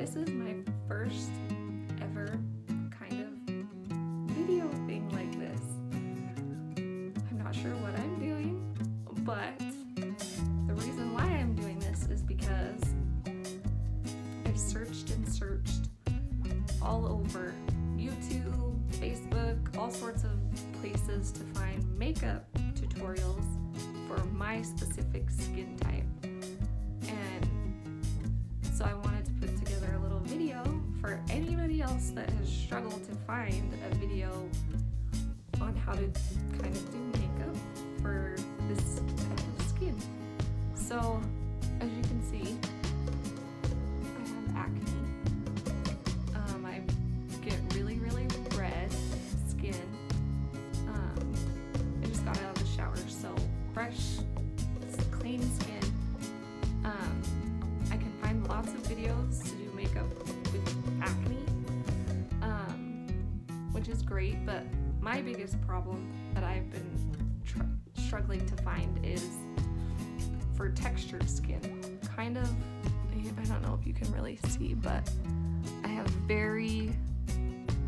This is my first ever kind of video thing like this. I'm not sure what I'm doing, but the reason why I'm doing this is because I've searched and searched all over YouTube, Facebook, all sorts of places to find makeup tutorials for my specific skin type. And so I wanted to put together a little video for anybody else that has struggled to find a video on how to kind of do makeup for this type of skin. So as you can see, I have acne. I get really red skin. I just got out of the shower, so fresh, clean skin. I can find lots of videos to do makeup with acne, which is great, but my biggest problem that I've been struggling to find is for textured skin. Kind of, I don't know if you can really see, but I have very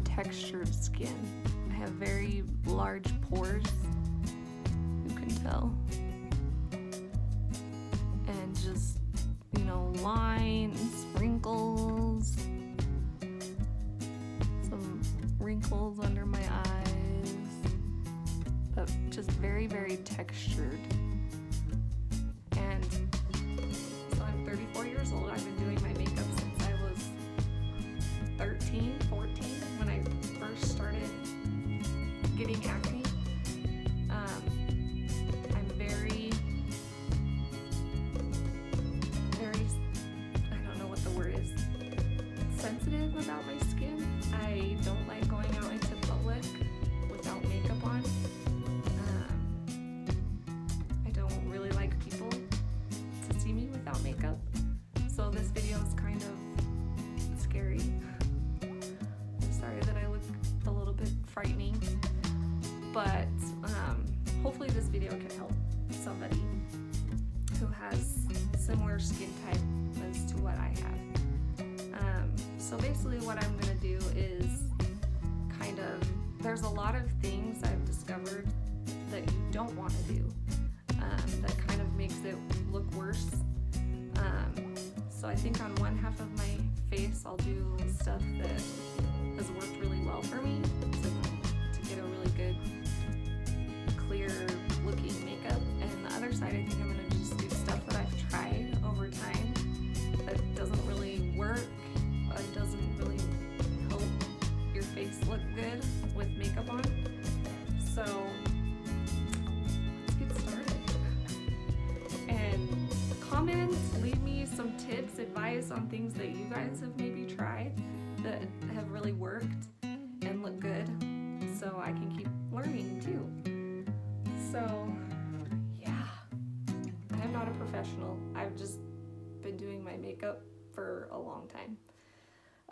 textured skin. I have very large pores, you can tell. And just, lines, wrinkles, some wrinkles under my eyes, but just very textured. And so I'm 34 years old. I've been doing my makeup since I was 13, 14, when I first started getting acne. I'm very, I don't know what the word is, sensitive about my skin. I don't like going out into public without makeup on. I don't really like people to see me without makeup. So this video is kind of scary. I'm sorry that I look a little bit frightening, but hopefully this video can help somebody who has similar skin type as to what I have. So basically what I'm going to do is there's a lot of things I've discovered that you don't want to do, that kind of makes it look worse. So I think on one half of my face I'll do stuff that has worked really well for me to get a really good, clear looking makeup. And on the other side, I think I'm going to just do stuff that I've tried over time that doesn't really work. It doesn't really help your face look good with makeup on. So let's get started. And comment, leave me some tips, advice on things that you guys have maybe tried that have really worked and look good, so I can keep learning too. So yeah, I'm not a professional. I've just been doing my makeup for a long time.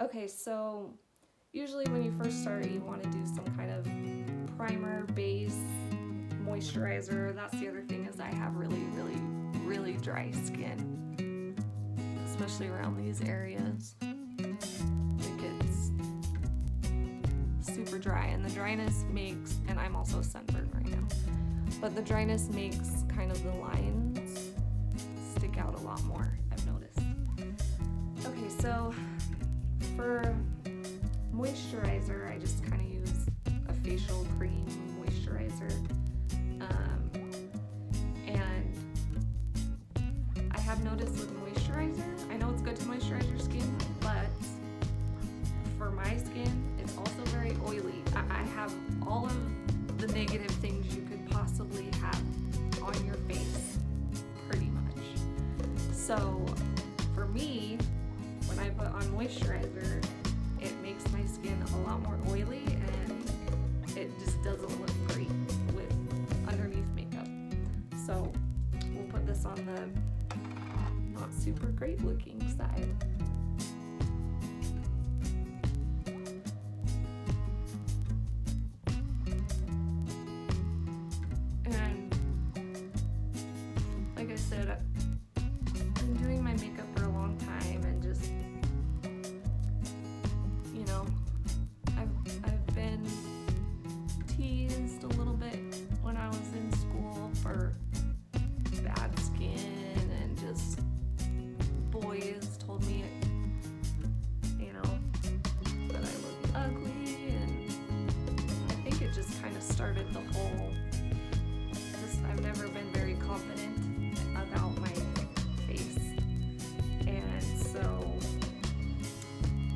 Okay, so usually when you first start, you want to do some kind of primer, base, moisturizer. That's the other thing, is I have really dry skin, especially around these areas. It gets super dry, and the dryness makes, and I'm also sunburned right now, but the dryness makes kind of the lines stick out a lot more, I've noticed. Okay, so for moisturizer, I just kind of use a facial cream moisturizer. And I have noticed with moisturizer, I know it's good to moisturize your skin, but for my skin, it's also very oily. I have all of the negative things you could possibly have on your face, pretty much. So for me, when I put on moisturizer, it makes my skin a lot more oily, and it just doesn't look great with underneath makeup. So we'll put this on the not super great looking side. And like I said, I've been doing my makeup for a long time, and just started the whole, I've never been very confident about my face, and so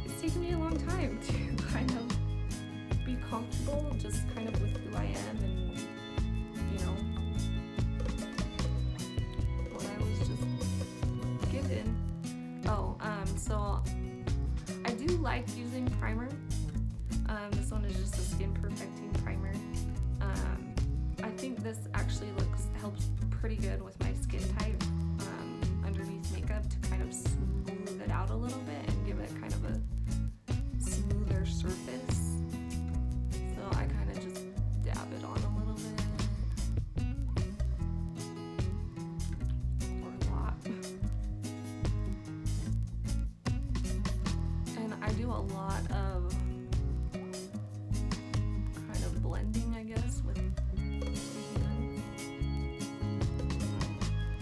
it's taken me a long time to kind of be comfortable just kind of with who I am and, you know, what I was just given. So I do like using primer. This one is just a skin perfecting primer. I think this actually helps pretty good with my skin type underneath makeup to kind of smooth it out a little bit and give it kind of a smoother surface. So I kind of just dab it on a little bit, or a lot. And I do a lot of kind of blending, I guess, with hands.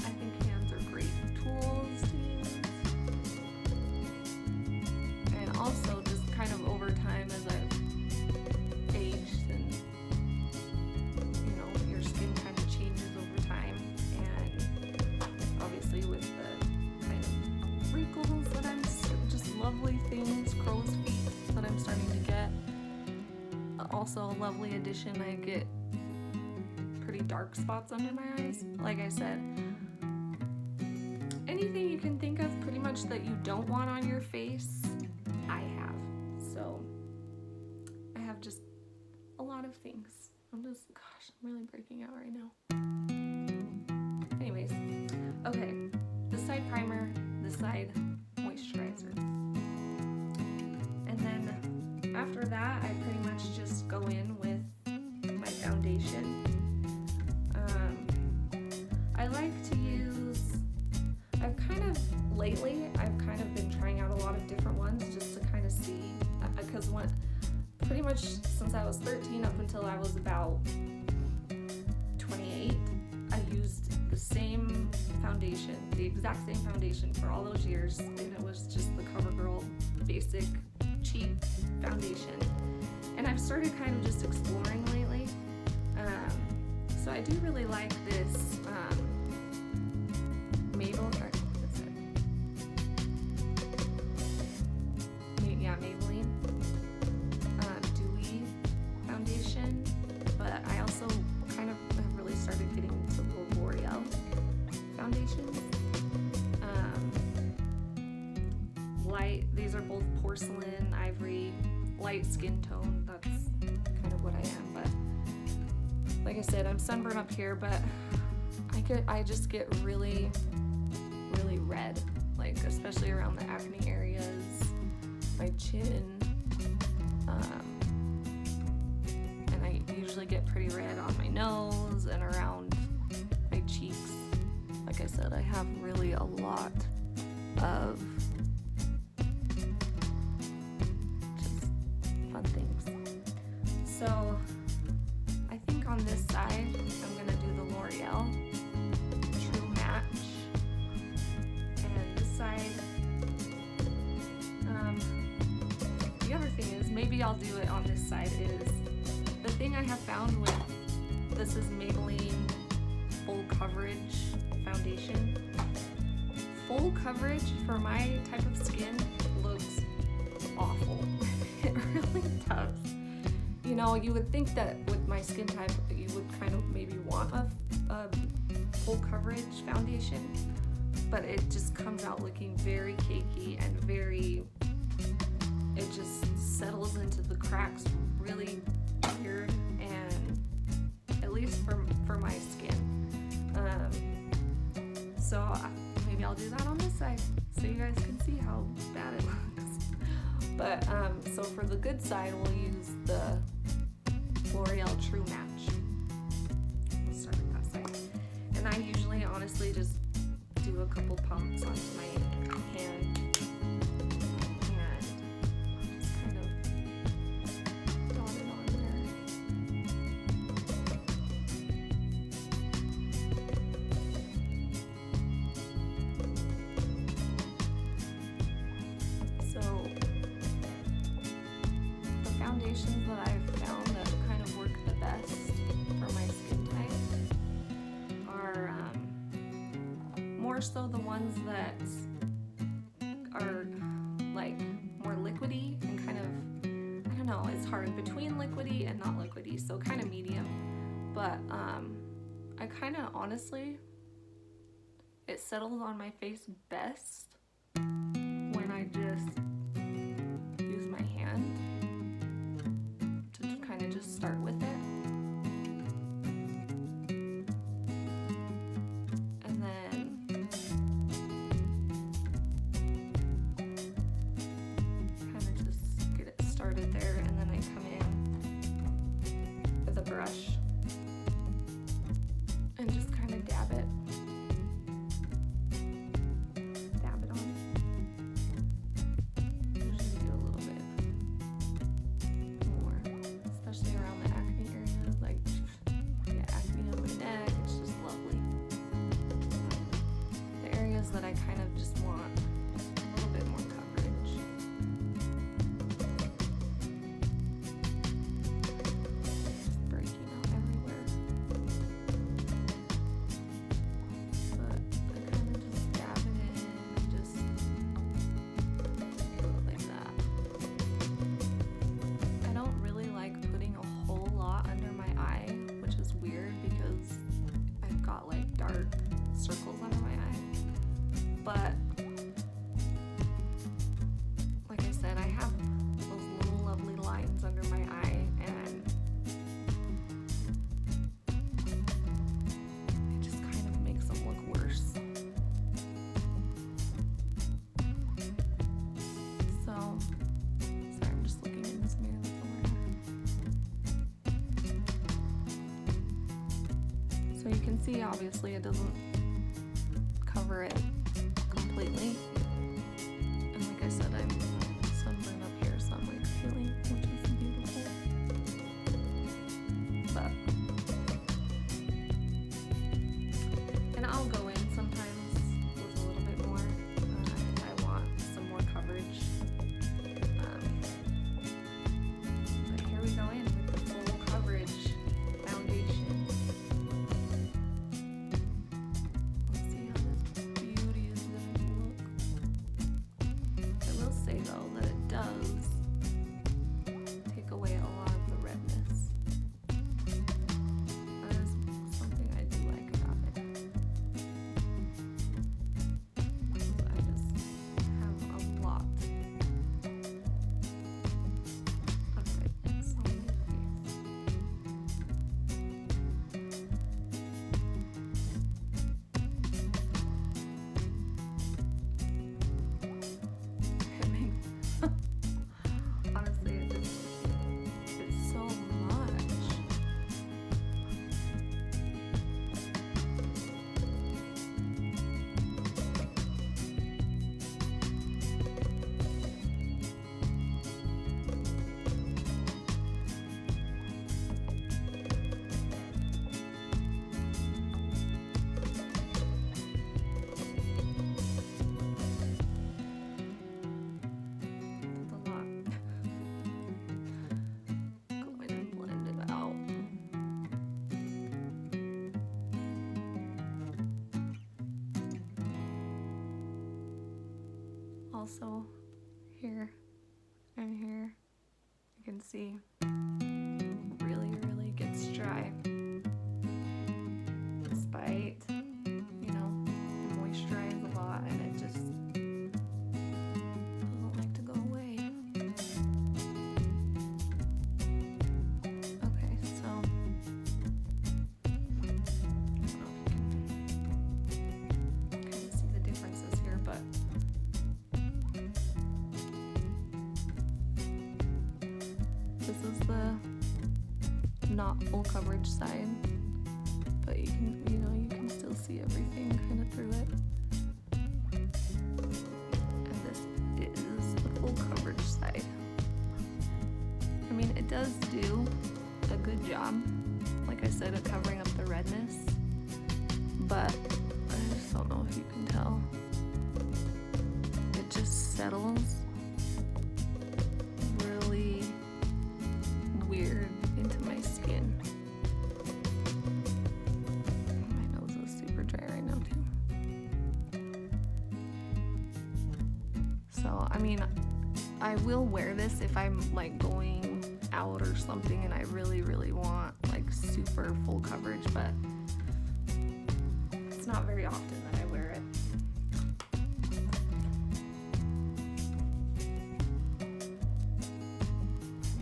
I think hands are great tools to use. And also just kind of over time as I've aged and, you know, your skin kind of changes over time. And obviously with the kind of wrinkles that I'm just lovely things, crow's feet that I'm starting to get. Also a lovely addition, I get pretty dark spots under my eyes. Like I said, anything you can think of pretty much that you don't want on your face, I have. So I have just a lot of things. I'm really breaking out right now. Anyways, okay, this side primer, this side moisturizer. And then after that, I pretty much just go in with my foundation. I like to use, I've kind of been trying out a lot of different ones just to kind of see, because pretty much since I was 13 up until I was about 28, I used the same foundation, the exact same foundation for all those years, and it was just the CoverGirl basic cheap foundation. And I've started kind of just exploring lately. So I do really like this Maybelline Dewy foundation, but I also kind of have really started getting into the L'Oreal foundations. These are both porcelain, ivory, light skin tone. That's kind of what I am, but like I said, I'm sunburned up here, but I just get really, really red, like especially around the acne areas, my chin, and I usually get pretty red on my nose and around my cheeks. Like I said, I have really a lot of just fun things. So I think on this side, I'm gonna do the L'Oreal True Match, and this side, the other thing is, maybe I'll do it on this side, is the thing I have found with this is Maybelline Full Coverage Foundation. Full coverage for my type of skin looks awful. It really does. You know, you would think that with my skin type, you would kind of maybe want a full coverage foundation, but it just comes out looking very cakey and it just settles into the cracks really weird, and at least for my skin. So maybe I'll do that on this side so you guys can see how bad it looks. But so for the good side, we'll use the L'Oreal True Match. We'll start with that side. And I usually honestly just do a couple pumps onto my hand and just kind of dot it on there. So the foundations that I've found that kind of work the best so the ones that are like more liquidy and kind of, I don't know, it's hard between liquidy and not liquidy, so kind of medium. But I kind of honestly, it settles on my face best when I just use my hand to kind of just start with it. And then kind of just get it started there, and then I come in with a brush and just kind of dab it on. Usually do a little bit more, especially around the acne areas, like acne on my neck. It's just lovely. The areas that I kind of just want a little bit more coverage. Just breaking out everywhere. But I kind of just dab it in and just do it like that. I don't really like putting a whole lot under my eye, which is weird because I've got like dark circles under my eye. But like I said, I have those little lovely lines under my eye, and it just kind of makes them look worse. So, sorry, I'm just looking in this mirror somewhere. So you can see, obviously, it doesn't cover it completely. And like I said, I'm sunburned up here, so I'm like peeling, which is beautiful. But, and I'll go in sometimes with a little bit more if I want some more coverage. But here we go in with the full coverage foundation. Let's see how this beauty is going to look. I will say though that it does take away a lot of the redness. That is something I do like about it. I just have a lot of redness on my face. It makes, honestly, it's so much. It's a lot. Go in and blend it out. Also, here and here, you can see really gets dry. Despite, you know, it moisturizes a lot, and it just doesn't like to go away. Okay, so I don't know if you can kind of see the differences here, but this is the not full coverage side, but you can, you can still see everything kind of through it. And this is the full coverage side. I mean, it does do a good job, like I said, at covering up the redness, but I just don't know if you can tell. It just settles really weird into my skin. My nose is super dry right now too. So, I mean, I will wear this if I'm like going out or something and I really, really want like super full coverage, but it's not very often that I wear it.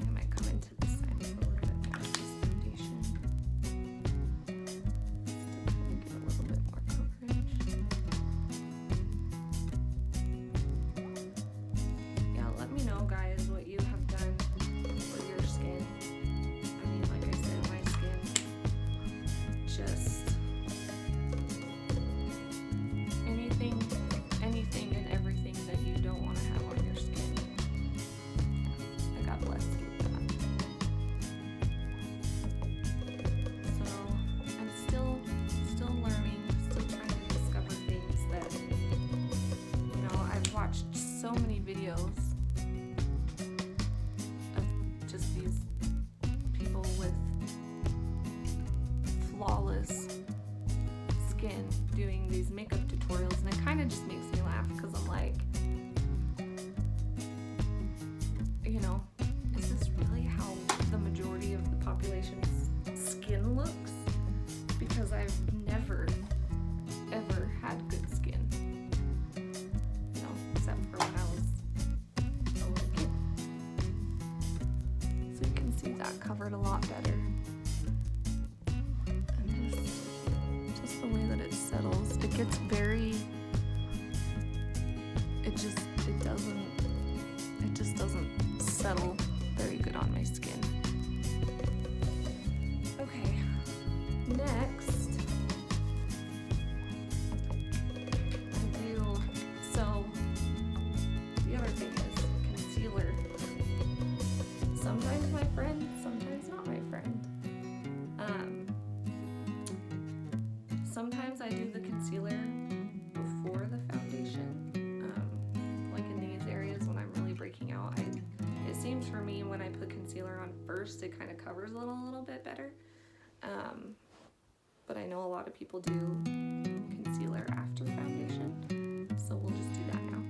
I might come into this side with a little bit past this foundation. Just to kind of get a little bit more coverage. Yeah, let me know, guys, what you have done for your skin. I mean, like I said, my skin just anything and everything that you don't want to have on your skin. God bless you with that. So I'm still learning, still trying to discover things that, you know, I've watched so many videos of just these people with flawless skin doing these makeup tutorials, and it kind of just makes me laugh because I'm like, you know, is this really how the majority of the population's skin looks? Because I've never ever had good skin, you know, except for when I was a little kid. So you can see that covered a lot better. And just the way that it settles, it gets very, it just doesn't settle very good on my skin. Okay, next so the other thing is concealer. Sometimes my friend, sometimes not my friend. Sometimes I do the concealer before the foundation, like in these areas when I'm really breaking out. It seems for me when I put concealer on first, it kind of covers it a little bit better. But I know a lot of people do concealer after foundation, so we'll just do that now.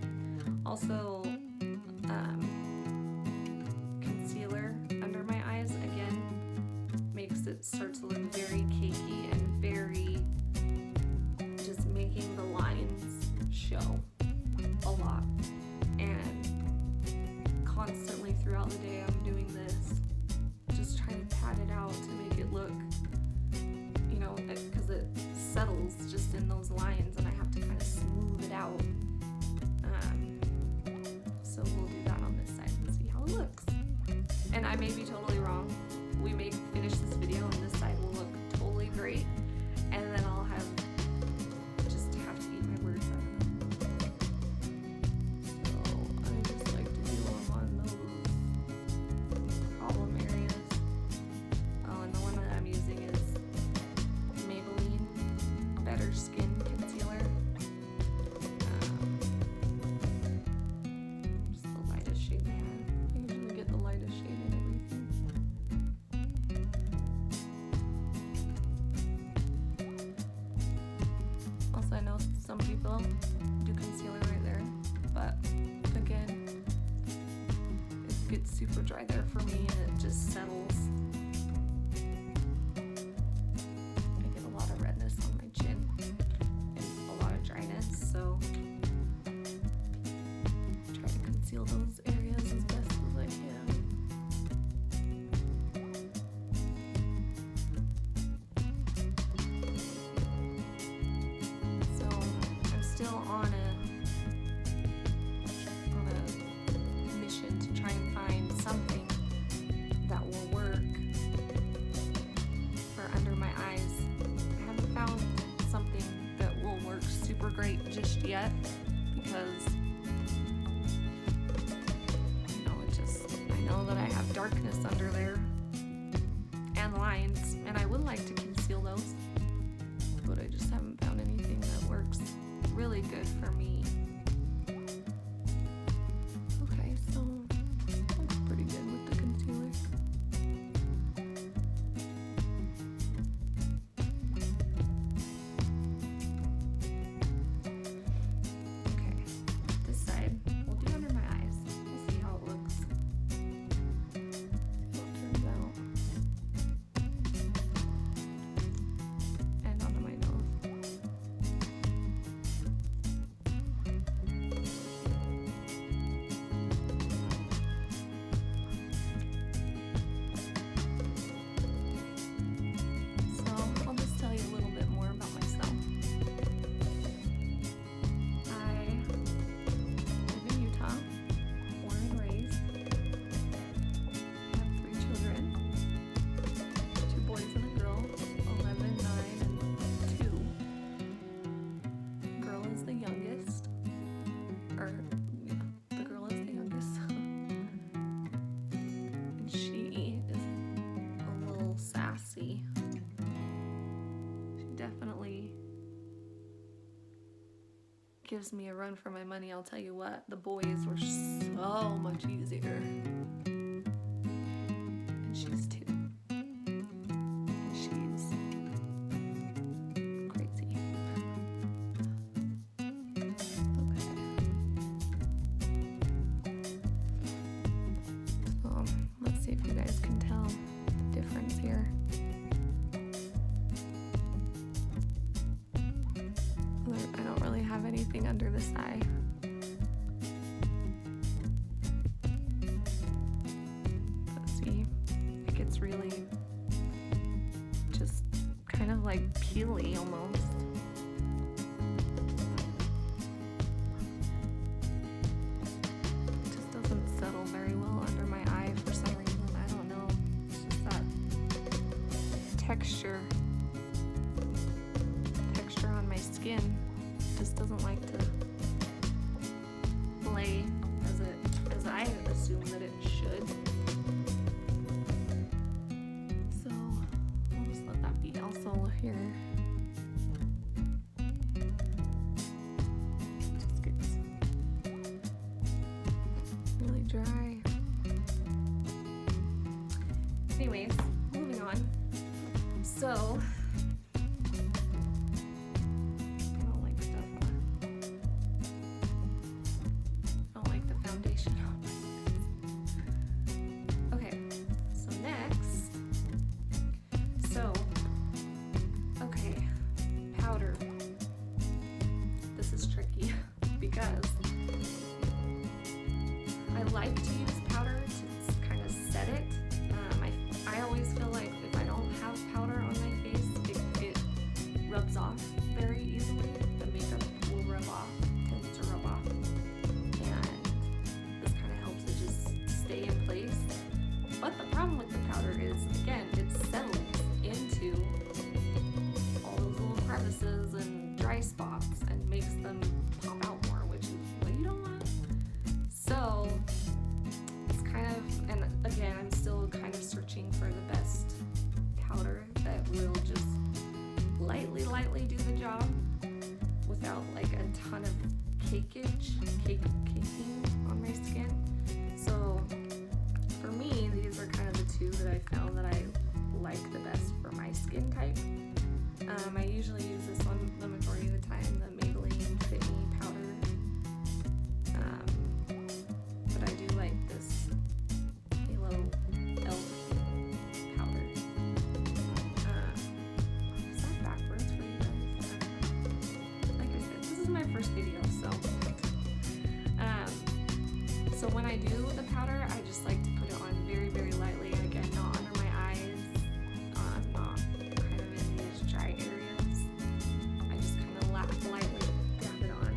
Also, concealer under my eyes, again, makes it start to look very cakey and very, just making the lines show a lot. And constantly throughout the day I'm doing this, just trying to pat it out to make it look, you know, because it settles just in those lines and I have to kind of smooth it out. So we'll do that on this side and see how it looks. And I may be totally wrong. We may finish this video and this side will look totally great, and then I'll have to eat my words out. So I just like to do them on those problem areas. Oh, and the one that I'm using is Maybelline Better Skin Concealer. Just the lightest shade they have. I usually get the lightest shade in everything. Also, I know some people do concealer right there, but again, it gets super dry there for me and it just settles. I get a lot of redness on my chin and a lot of dryness, so try to conceal those areas as best as I can. So I'm still on a mission to try and find something that will work for under my eyes. I haven't found something that will work super great just yet because, you know, I know that I have darkness under there and lines, and I would like to conceal those, but I just haven't found anything that works really good for me. Okay, so looks pretty good with the concealer. Okay, this side we'll do under my or yeah, the girl is the youngest. And she is a little sassy. She definitely gives me a run for my money. I'll tell you what, the boys were so much easier. And she's 2. And she's crazy. Okay. So let's see if you guys can tell the difference here. I don't really have anything under this eye. But see, it gets really just kind of like peely almost. It just doesn't settle very well under my eye for some reason. I don't know. It's just that texture on my skin just doesn't like to lay as I assume that it should. So I'll just let that be. Also here, it just gets really dry. Anyways, moving on. So I like to use powder to kind of set it. I always feel like if I don't have powder on my face, it rubs off very easily. The makeup will rub off, tends to rub off. And this kind of helps it just stay in place. But the problem with the powder is, again, it settles into all those little crevices and dry spots and makes them pop out more, which is what you don't want. So it's kind of, and again, I'm still kind of searching for the best powder that will just lightly do the job without like a ton of caking on my skin. So for me, these are kind of the 2 that I found that I like the best for my skin type. I usually use this one the majority of the time, the Maybelline Fit Me powder. But I do like this Halo Elf powder. Is that backwards for you guys? Like I said, this is my first video, so when I do the powder, I just like to put it on very, very lightly. Again, not under my eyes, not kind of in these dry areas. I just kind of lightly dab it on.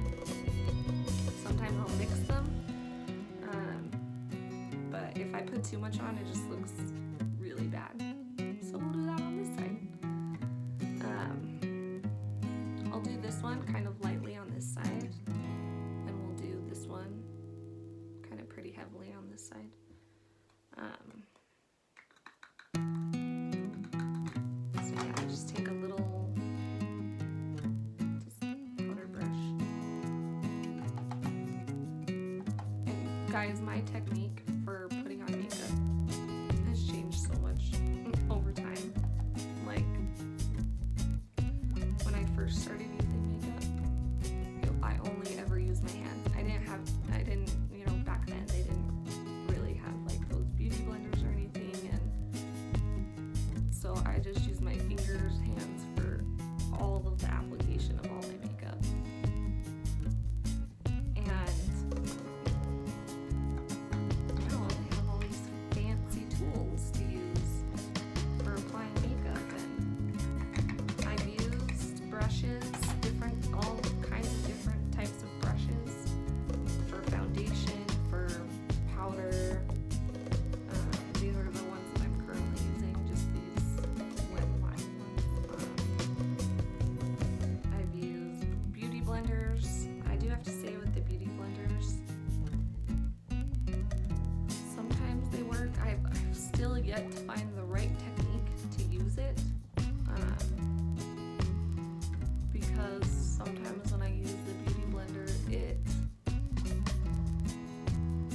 Sometimes I'll mix them, but if I put too much on, it just looks really bad. So we'll do that on this side. I'll do this one kind of lightly on this side, and we'll do this one kind of pretty heavily on this side. So yeah, I just take a little powder brush. And guys, my technique for putting on makeup has changed so much over time. Like when I first started using makeup, I only ever used my hands. I didn't, back then they didn't really have like those beauty blenders or anything, and so I just used my fingers, hands for all of the application of all my makeup. And now they have all these fancy tools to use for applying makeup, and I've used brushes, all kinds of different types of brushes for foundation, for powder. These are the ones that I'm currently using, just these wet line ones. yet to find the right technique to use it, because sometimes when I use the beauty blender, it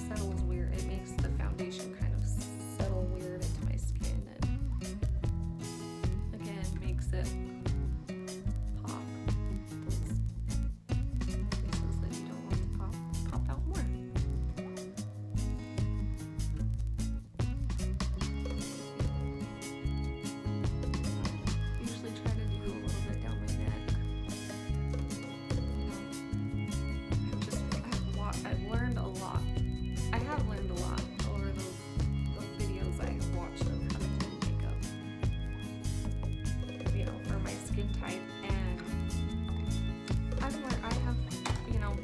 settles weird. It makes the foundation kind of settle weird into my skin, and again makes it pop those places that you don't want to pop out more. Usually try to do a little bit down my neck. I've learned a lot. I have learned a lot over those videos I have watched of how to do makeup, for my skin type, and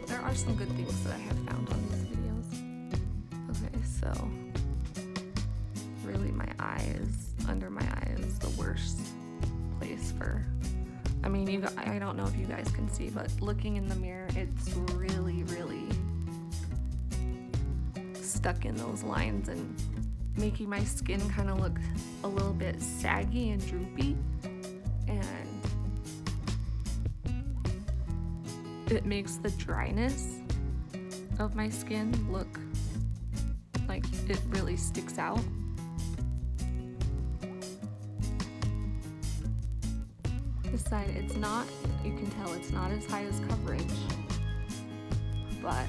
there are some good things that I have found on these videos. Okay, so really under my eye is the worst place for, I don't know if you guys can see, but looking in the mirror, it's really, really stuck in those lines and making my skin kind of look a little bit saggy and droopy, and it makes the dryness of my skin look like it really sticks out. This side, you can tell it's not as high as coverage, but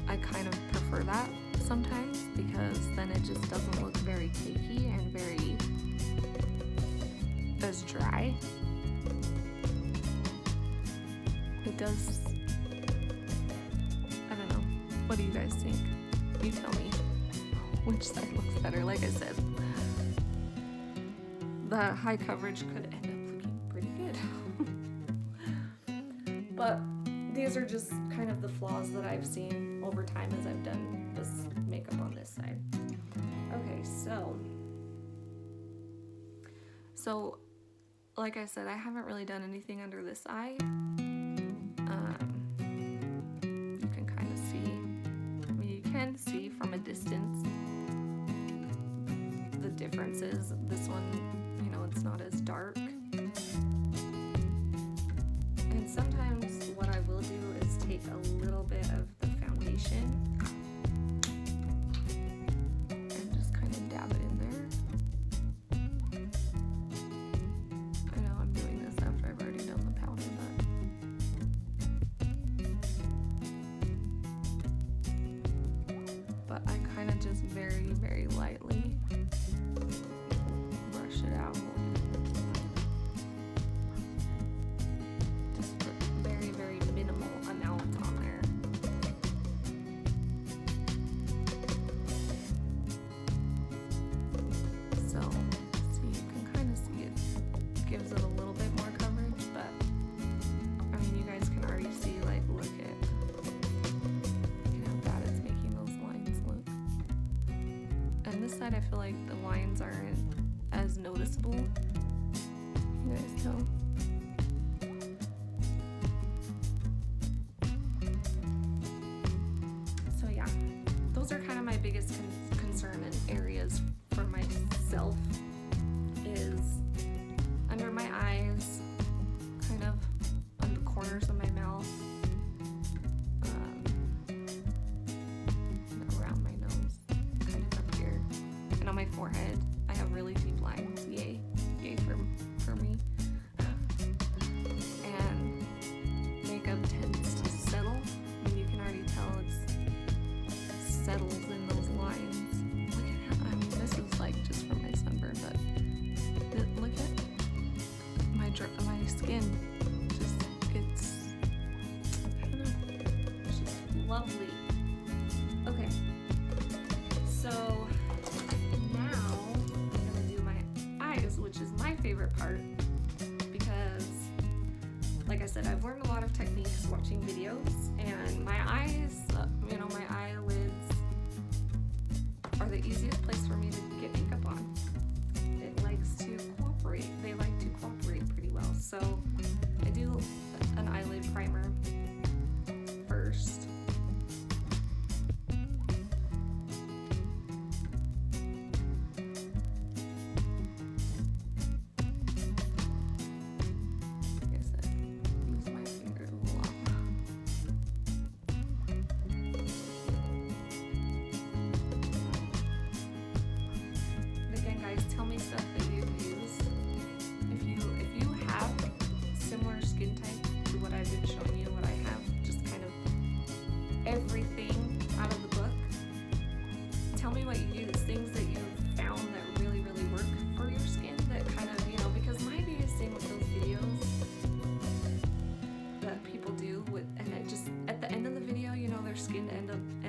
I kind of prefer that sometimes because then it just doesn't look very cakey and very as dry. It does, I don't know, what do you guys think? You tell me which side looks better. Like I said, the high coverage could end up looking pretty good. But these are just kind of the flaws that I've seen over time as I've done this makeup on this side. Okay, so like I said, I haven't really done anything under this eye. You can kind of see, you can see from a distance the differences. This one, it's not as dark. And sometimes what I will do is take a little bit of the foundation and just kind of dab it in there. I know I'm doing this after I've already done the powder, but I kind of just very, very lightly brush it out. Just put very, very minimal amount on there. So you can kind of see it gives it a little bit more coverage, but you guys can already see, look at how bad it's making those lines look. And this side, I feel like the lines aren't as noticeable. You guys tell? So yeah, those are kind of my biggest concern and areas for myself, is under my eyes, kind of on the corners of my mouth, around my nose, kind of up here, and on my forehead. I have really deep lines. Yay for me. And makeup tends to settle. You can already tell it settles in those lines. Look at how, this is just from my sunburn, but look at my skin just gets, I don't know, it's just lovely. Okay, so now I'm gonna do my eyes, which is my favorite part, because like I said, I've learned a lot of techniques watching videos, and my eyes, my eyelids are the easiest place for me to get makeup on. It likes to cooperate. They like to cooperate pretty well. So I do an eyelid primer first.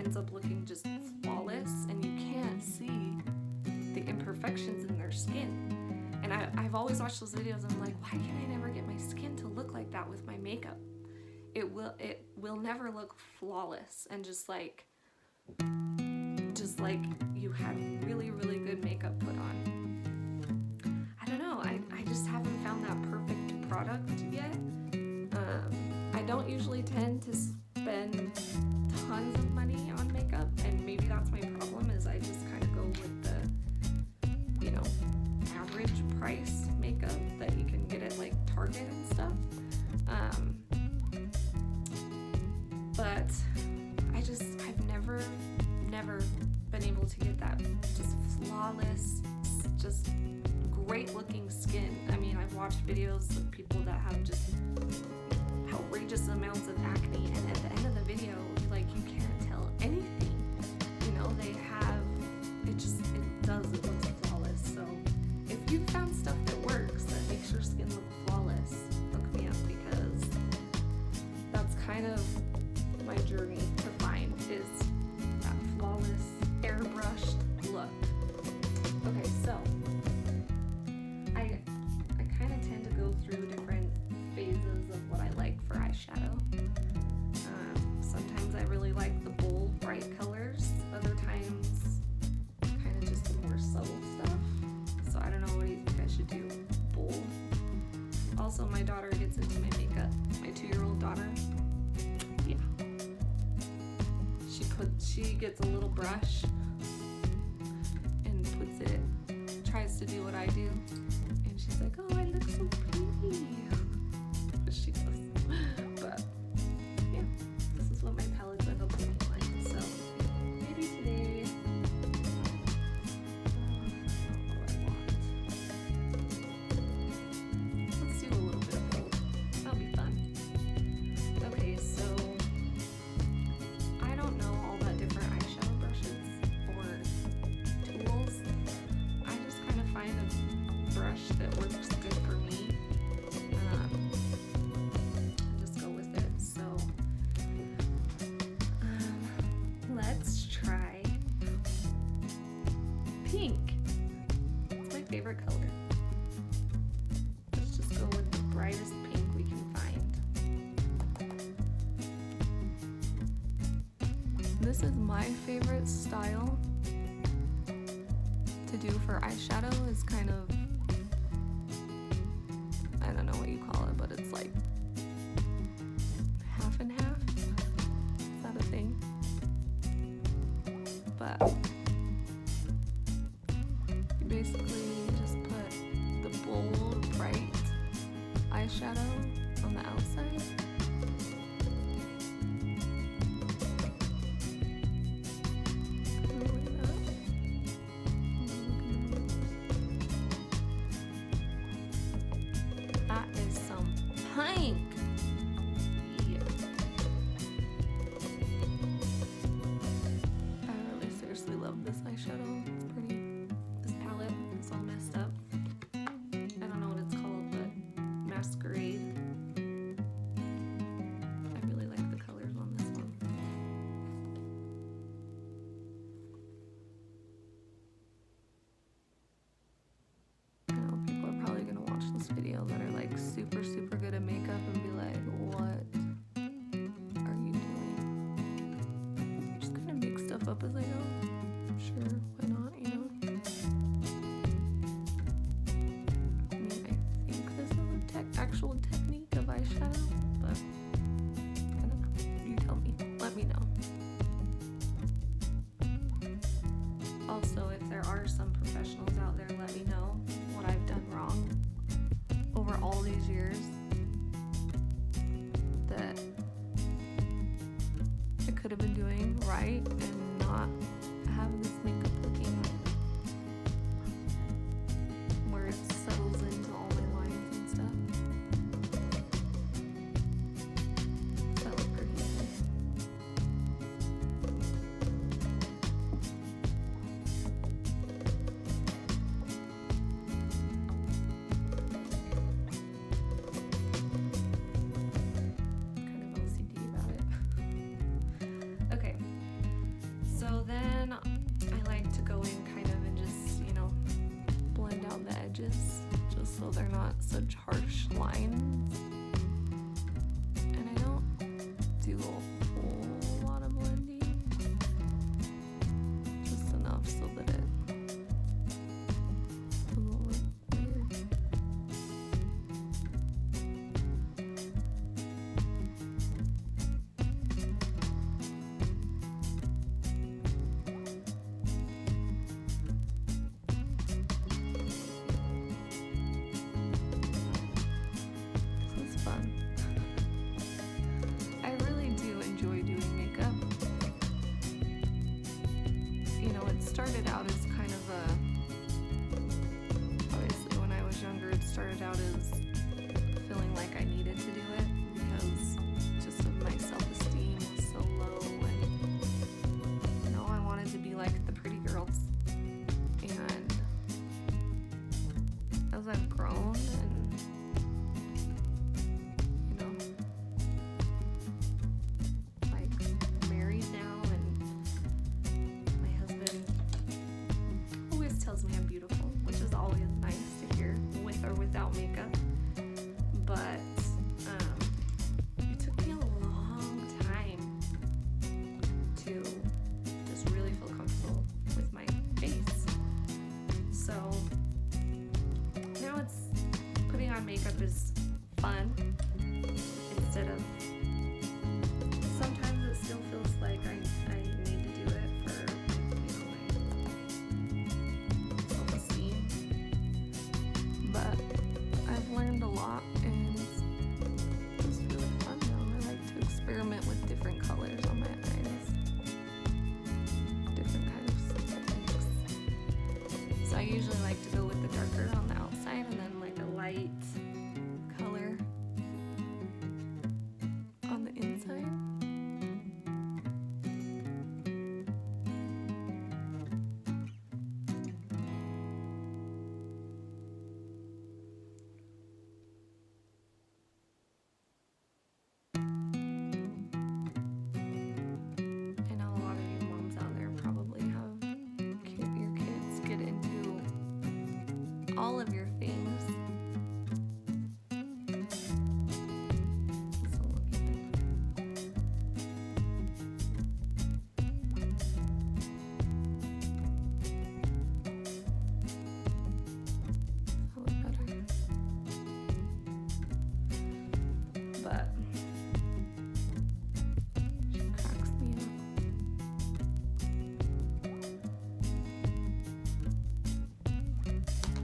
ends up looking just flawless, and you can't see the imperfections in their skin. And I've always watched those videos and I'm like, why can I never get my skin to look like that with my makeup? It will never look flawless and just like you had really, really good makeup put on. I don't know, I just haven't found that perfect product yet. I don't usually tend to spend tons of money on makeup, and maybe that's my problem, is I just kind of go with the, you know, average price makeup that you can get at like Target and stuff. But I've never been able to get that just flawless, just great looking skin. I mean, I've watched videos of people that have just outrageous amounts of acne, and at the end of the video, like, you can't tell anything. You know, it looks flawless. So if you've found stuff that works, that makes your skin look flawless, hook me up, because that's kind of my journey to find, is that flawless, airbrushed look. Okay, so I kind of tend to go through different phases of what I like for eyeshadow. Sometimes I really like the bold, bright colors. Other times, kind of just the more subtle stuff. So I don't know, what do you think I should do? Bold. Also, my daughter gets into my makeup. My 2-year-old daughter. Yeah. She gets a little brush and puts it, tries to do what I do. And she's like, oh, I look so pretty. She does. But yeah, this is what my palettes end up looking like. So maybe today, what do I want? Let's do a little bit of bold. That'll be fun. Okay, so I don't know all that different eyeshadow brushes or tools. I just kind of find a brush that works good for me. Just go with it. So let's try pink. It's my favorite color. Let's just go with the brightest pink we can find. This is my favorite style to do for eyeshadow, is kind of, I don't know what you call it, but it's like half and half. Is that a thing? But you basically just put the bold, bright eyeshadow on the outside. That is some pink. Yeah. I really seriously love this eyeshadow. It's pretty. This palette is all messed up. I don't know what it's called, but Masquerade. I really like the colors on this one. I know people are probably gonna watch this video that are like super, super good at makeup and be like, what are you doing? I'm just gonna make stuff up as I go. Sure, why not, you know? I mean, I think this is a actual technique of eyeshadow, but I don't know. You tell me. Let me know. Also, if there are some professionals out there, let me know what I've done wrong over all these years that I could have been doing right and not have this makeup looking where it settles into all my lines and stuff. That looked pretty easy. Kind of OCD about it. Okay, edges just so they're not such harsh lines. And I don't do a whole lot of blending, just enough so that it doesn't look weird. This is fun. I really do enjoy doing makeup. You know, it started out as kind of obviously when I was younger, it started out as feeling like I needed to do it because just of my self-esteem was so low, and, you know, I wanted to be like the pretty girls. And as I've grown and, you know, like married now, and my husband always tells me I'm beautiful, which is always nice to hear, with or without makeup. But it took me a long time to just really feel comfortable with my face. So now it's putting on makeup is fun instead of, sometimes it still feels like I need to do it for, you know, my self-esteem. But I've learned a lot, and it's just really fun now. I like to experiment with different colors on my eyes, different kinds of techniques. So I usually like to go with the darker on the outside and then like a light color on the inside. I know a lot of you moms out there probably have your kids get into all of your things. So look at it. That look better. But she cracks me up.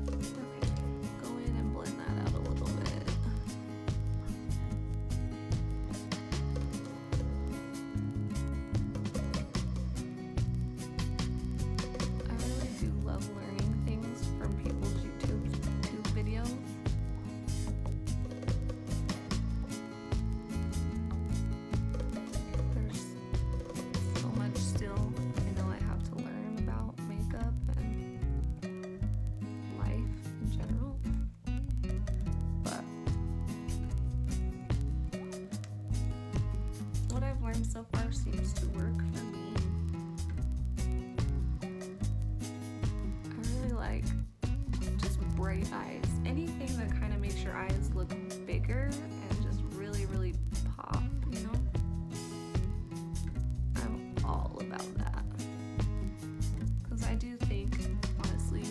Okay, go in and blend that out a little bit. I really do love learning things from people's YouTube videos. There's so much still, you know, I have to learn about makeup and life in general. But what I've learned so far seems to work for me. I really like just bright eyes. Anything that kind of makes your eyes look bigger and just really, really pop, you know? I'm all about that. Because I do think, honestly,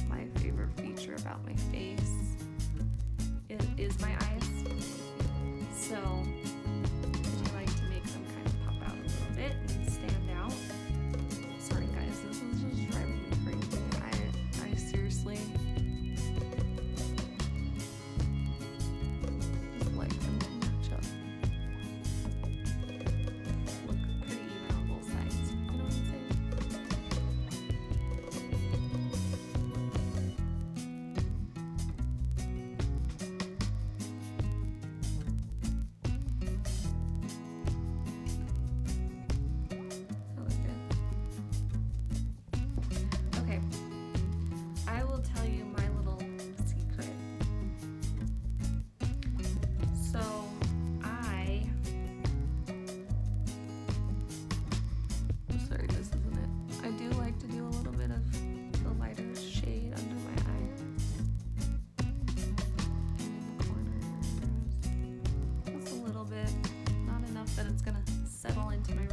my favorite feature about my face is my eyes. So I do like to make them kind of pop out a little bit and stand out. Sorry guys, this is just driving me crazy. I seriously just like them to match up. Look pretty even on both sides. You know what I'm saying?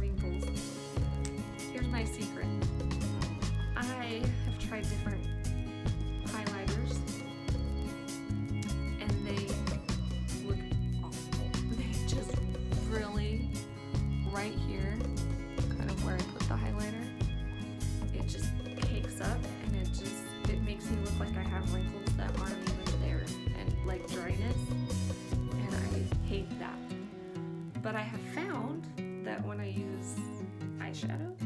wrinkles. Here's my secret. I have tried different highlighters and they look awful. They just really, right here, kind of where I put the highlighter, it just cakes up and it makes me look like I have wrinkles that aren't even there, and like dryness, and I hate that. But I have found that when I use eyeshadow,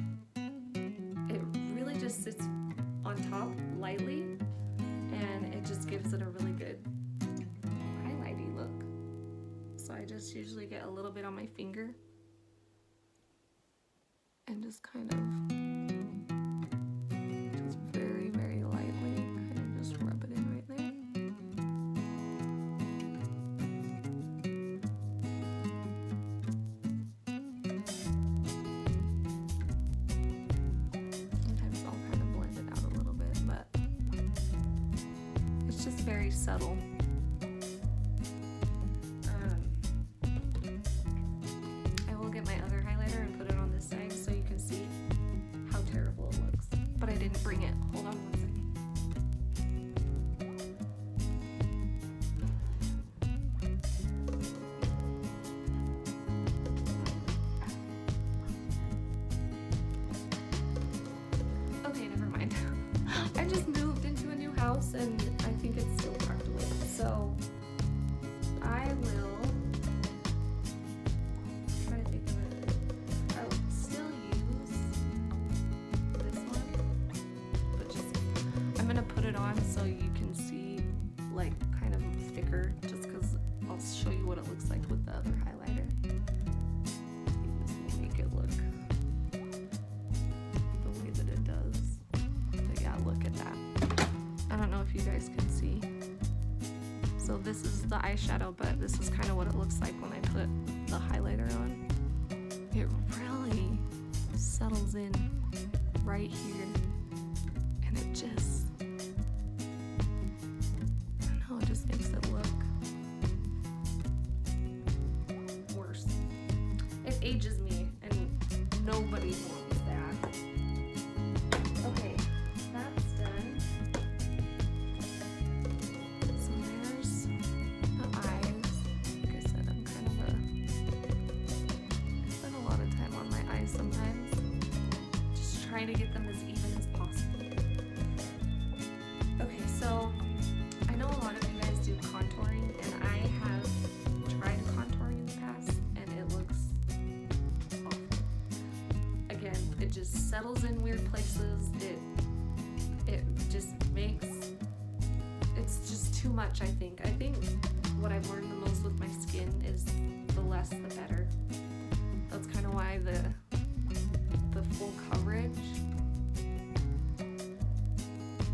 it really just sits on top lightly and it just gives it a really good highlighty look. So I just usually get a little bit on my finger and just kind of very, very lightly kind of just rub it in right there. Sometimes I'll kind of blend it out a little bit, but it's just very subtle. I will get my other highlighter and put it on this side so you can see how terrible it looks. But I didn't bring it. Hold on one second. Okay, never mind. I just moved into a new house and I think it's still tucked away. So I will try to think of it. I will still use this one, but just I'm gonna put it on so you can see like kind of thicker, just because I'll show you what it looks like with the other highlighter. This will make it look the way that it does. But yeah, look at that. I don't know if you guys can see. So this is the eyeshadow, but this is kind of what it looks like when I put the highlighter on. It really settles in right here, and it just, I don't know, it just makes it look worse. It ages me, and nobody wants that. Okay, that's done. So there's the eyes. Like I said, I'm kind of I spend a lot of time on my eyes sometimes. Just trying to get them as even as possible. Okay, so I know a lot of you guys do contouring, and I have tried contouring in the past, and it looks awful. Again, it just settles in weird places. It just makes, it's just too much, I think. I think what I've learned the most with my skin is the less the better. That's kind of why the full coverage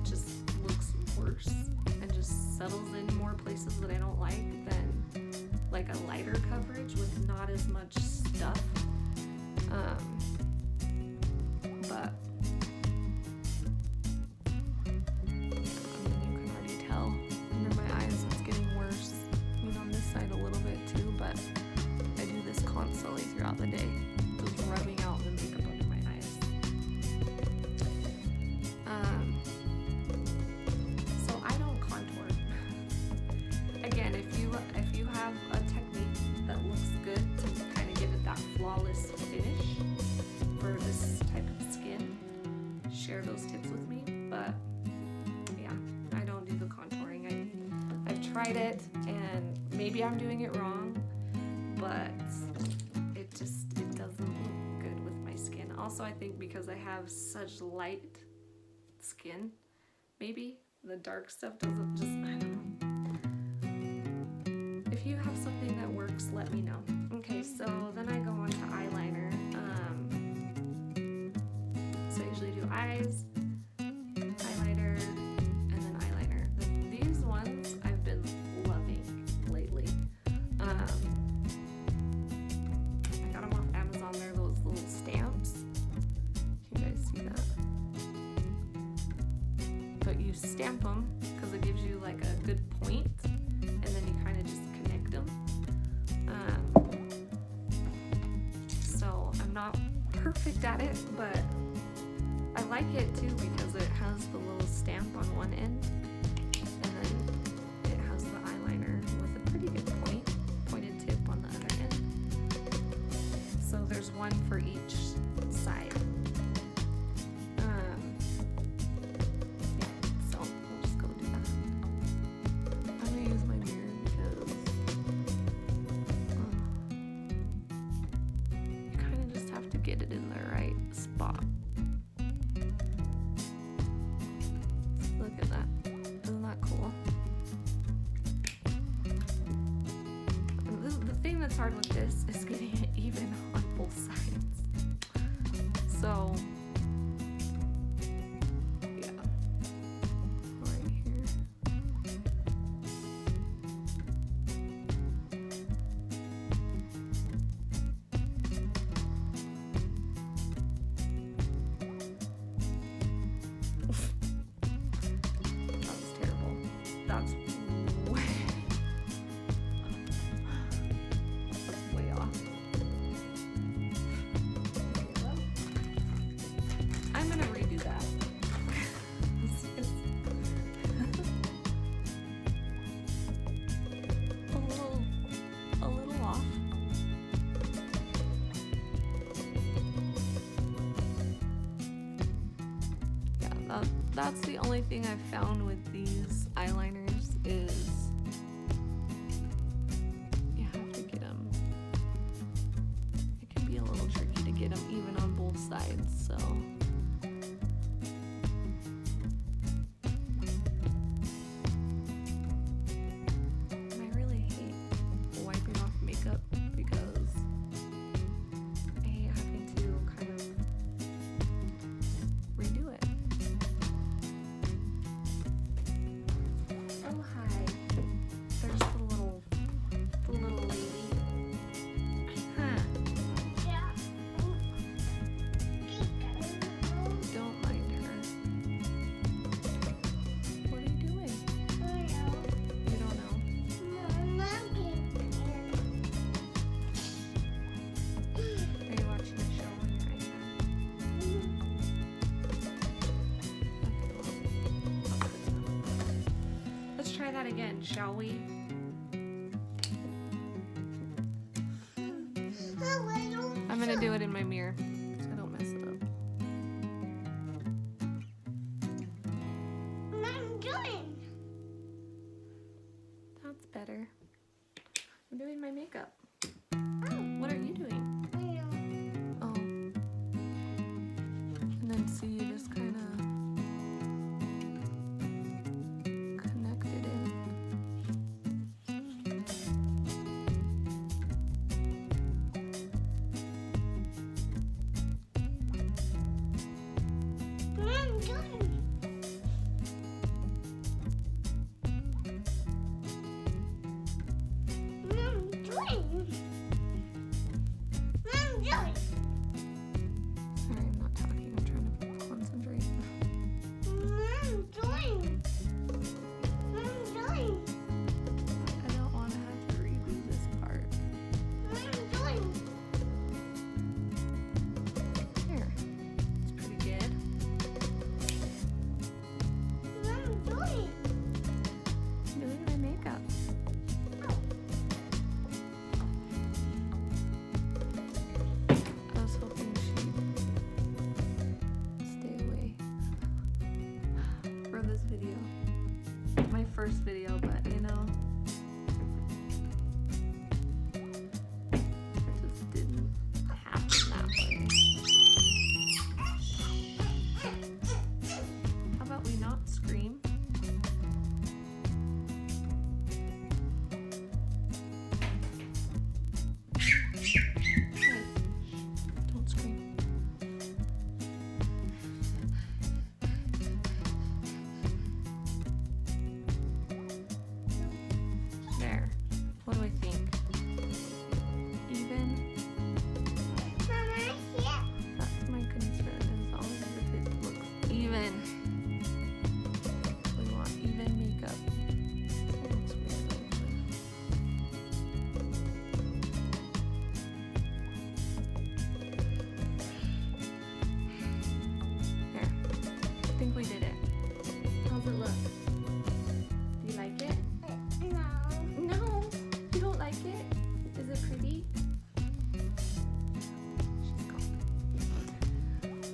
just looks worse and just settles in more places that I don't like than like a lighter coverage with not as much stuff. But I mean, you can already tell under my eyes it's getting worse. I mean, on this side a little bit too, but I do this constantly throughout the day, just rubbing out the makeup under my eyes. So I don't contour. Again, if you have a technique that looks good to kind of give it that flawless finish for this type of skin, share those tips with me. But yeah, I don't do the contouring. I've tried it, and maybe I'm doing it wrong, but it doesn't look good with my skin. Also, I think because I have such light skin, maybe the dark stuff doesn't just, I don't know. If you have something that works, let me know. Okay, so then I go on to eyeliner. So I usually do eyes, highlighter, and then eyeliner. These ones I've been loving lately. I got them off Amazon. They're those little stamps. Can you guys see that? But you stamp them because it gives you like a good point, and then you kind of just connect them. So I'm not perfect at it, but I like it too because it has the little stamp on one end, and then it has the eyeliner with a pretty good pointed tip on the other end. So there's one for each side. So we'll just go do that. I'm gonna use my mirror because you kind of just have to get it in the right spot. Look at that. Isn't that cool? The thing that's hard with this is getting it even on both sides. So, yeah. Right here. That's terrible. That's way off. Okay, well, I'm gonna redo that. It's a little off. Yeah, that's the only thing I've found with these eyeliners is you have to get them. It can be a little tricky to get them even on both sides, so. And I really hate wiping off makeup because I hate having to kind of redo it. Oh, hi. There's the little lady. Huh. Don't mind her. What are you doing? You don't know? Are you watching a show on your iPad? Okay, well, let's try that again, shall we? I'm gonna do it in my mirror so I don't mess it up. That's better. I'm doing my makeup. What are you doing? Oh. And then see, you just kind of connect it in. Sorry, I'm not talking. I'm trying to concentrate. I don't want to have to redo this part. Here. It's pretty good. I'm doing my makeup. I was hoping she'd stay away for this video. My first video, but you know, it just didn't happen that way. How about we not scream? Hey, don't scream.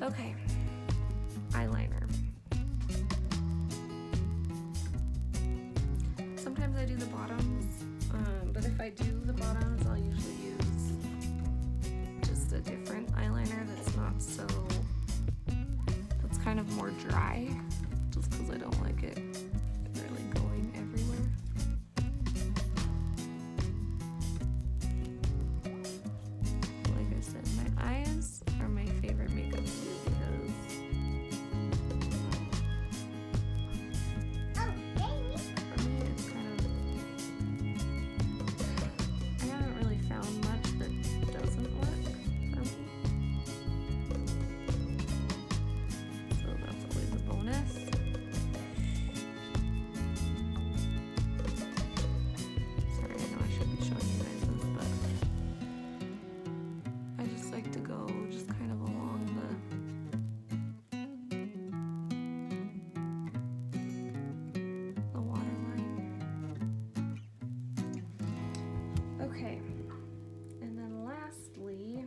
Okay, eyeliner. Sometimes I do the bottoms, but if I do the bottoms, I'll usually use just a different eyeliner that's not so, that's kind of more dry, just because I don't like it really going everywhere. Like I said, my eyes are my favorite makeup to do because for me it's kind of, I haven't really found much that doesn't work for me. So that's always a bonus. Sorry, I know I should be showing you guys this, but I just like to go just kind of along the waterline. Okay, and then lastly,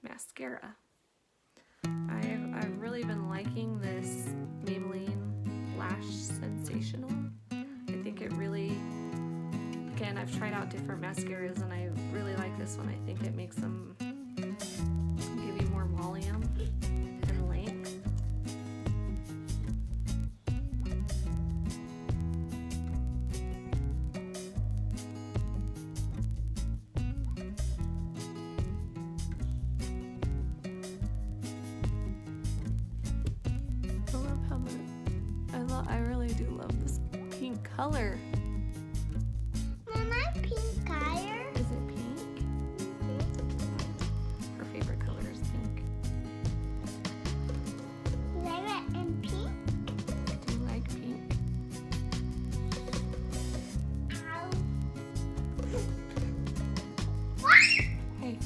mascara. I've really been liking this Maybelline Lash Sensational. I think it really, again, I've tried out different mascaras and I really like this one. I think it makes them give you more volume and length. I love how much, I really do love this pink color. Mama, pink color. Is it pink? Her favorite color is pink. Red and pink. Do you like pink? Ow. Hey.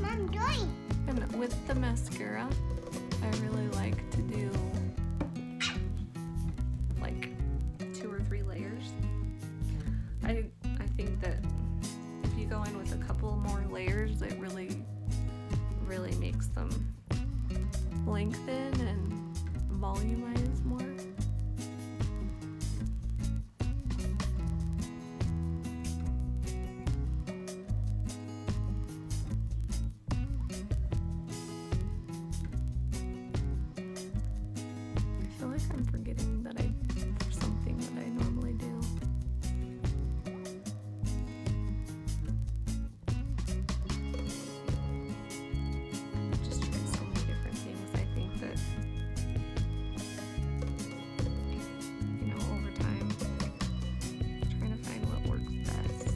Mom, doing. And with the mascara, I really like to do like 2 or 3 layers. I think that if you go in with a couple more layers, it really makes them lengthen and volumize more. I feel like I'm forgetting that I something that I normally do. I've just tried so many different things. I think that, you know, over time, trying to find what works best.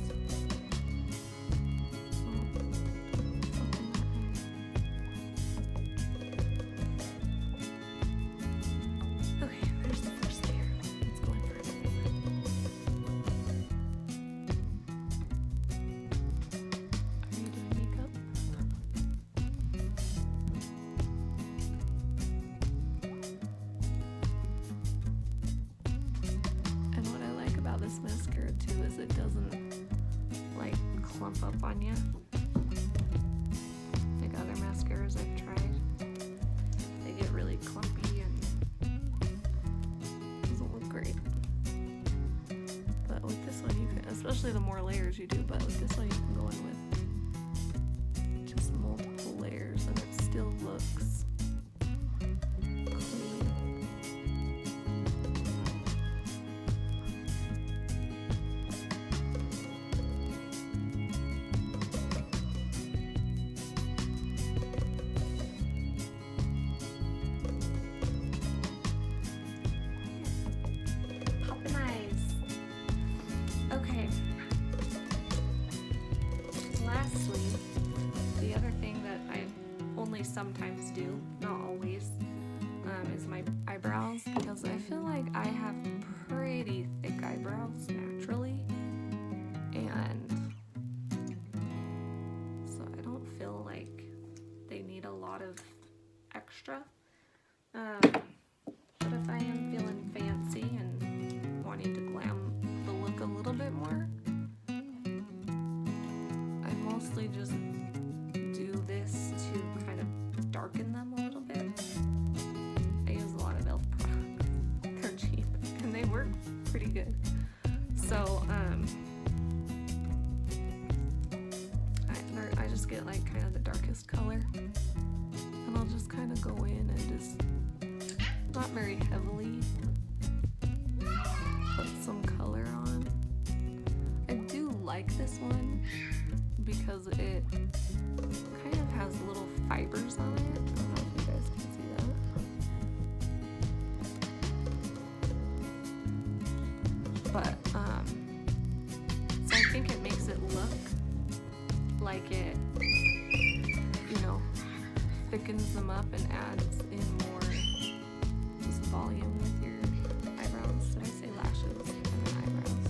Okay, there's the first layer. Let's go in for another one. Are you doing makeup? And what I like about this mascara too is it doesn't like clump up on you like other mascaras I've tried. They get really clumpy and doesn't look great. But with this one you can, especially the more layers you do, but with this one you can go in with just multiple layers and it still looks clean. Poppin' eyes. Okay. Lastly, the other thing that I only sometimes do, not always, is my eyebrows, because I feel like I have pretty thick eyebrows naturally, and so I don't feel like they need a lot of extra. But if I am feeling fancy and wanting to glam the look a little bit more, I mostly just this to kind of darken them a little bit. I use a lot of e.l.f. products. They're cheap and they work pretty good. So I just get like kind of the darkest color, and I'll just kind of go in and just not very heavily put some color on. I do like this one because it kind of has little fibers on it. I don't know if you guys can see that. But so I think it makes it look like it, you know, thickens them up and adds in more just volume with your eyebrows. Did I say lashes? I meant eyebrows.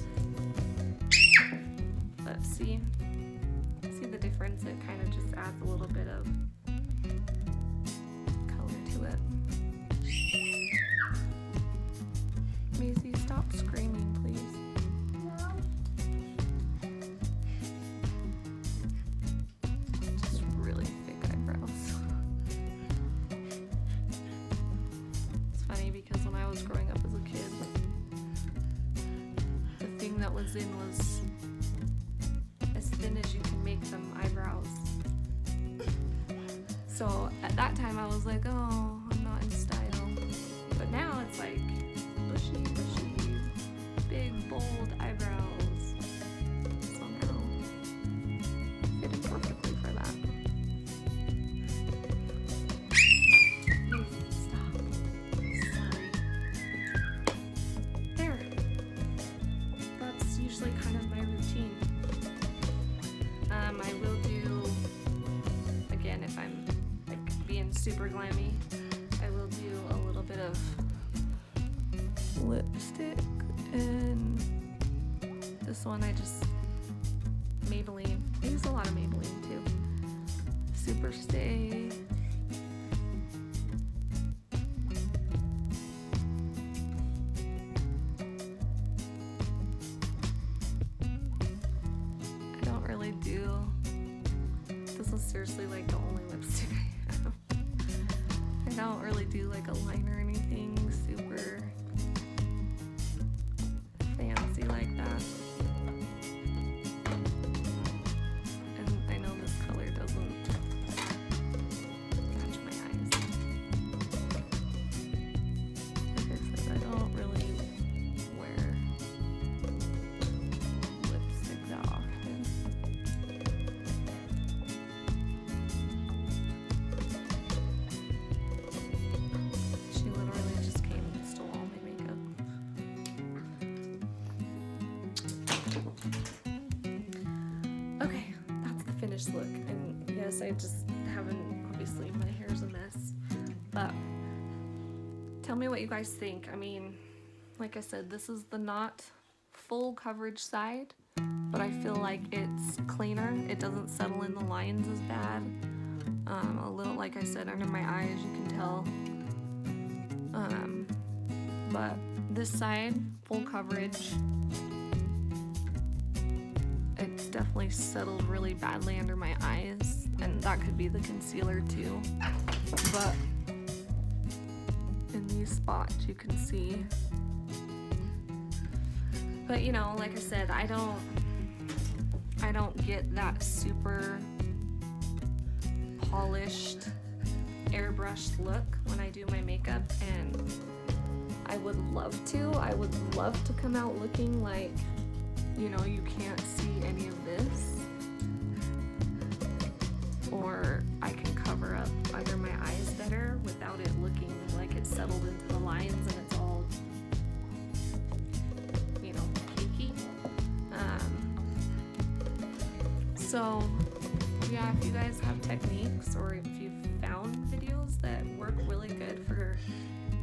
But see the difference? It kind of just adds a little bit of color to it. Maisie, stop screaming, please. Just really thick eyebrows. It's funny because when I was growing up as a kid, the thing that was in was as thin as you can make them eyebrows. So at that time I was like, oh, I'm not in style. But now it's like bushy, big, bold eyebrows. So now fit in perfectly for that. Stop. Sorry. There. That's usually kind of my routine. I will do, again, if I'm like being super glammy, I will do a little bit of lipstick, and this one I just Maybelline. I use a lot of Maybelline too. Super Stay. I don't really do, this is seriously like the only lipstick I have. I don't really do like a liner or anything super fancy like that. And I know this color doesn't match my eyes. Like I said, I don't really wear lipstick that often. She literally just came and stole all my makeup. Okay, that's the finished look. And yes, I just haven't, obviously my hair's a mess. But tell me what you guys think. I mean, like I said, this is the not full coverage side, but I feel like it's cleaner. It doesn't settle in the lines as bad. A little, like I said, under my eyes, you can tell. But this side, full coverage, it's definitely settled really badly under my eyes, and that could be the concealer too. But in these spots you can see. But you know, like I said, I don't get that super polished, airbrushed look when I do my makeup, and I would love to come out looking like, you know, you can't see any of this, or I can cover up under my eyes better without it looking like it's settled into the lines and it's all, you know, cakey. So yeah, if you guys have techniques, or if you've found videos that work really good for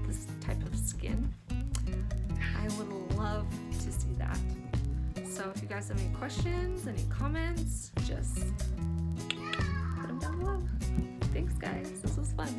this type of skin, I would love to see that. So if you guys have any questions, any comments, just put them down below. Thanks guys, this was fun.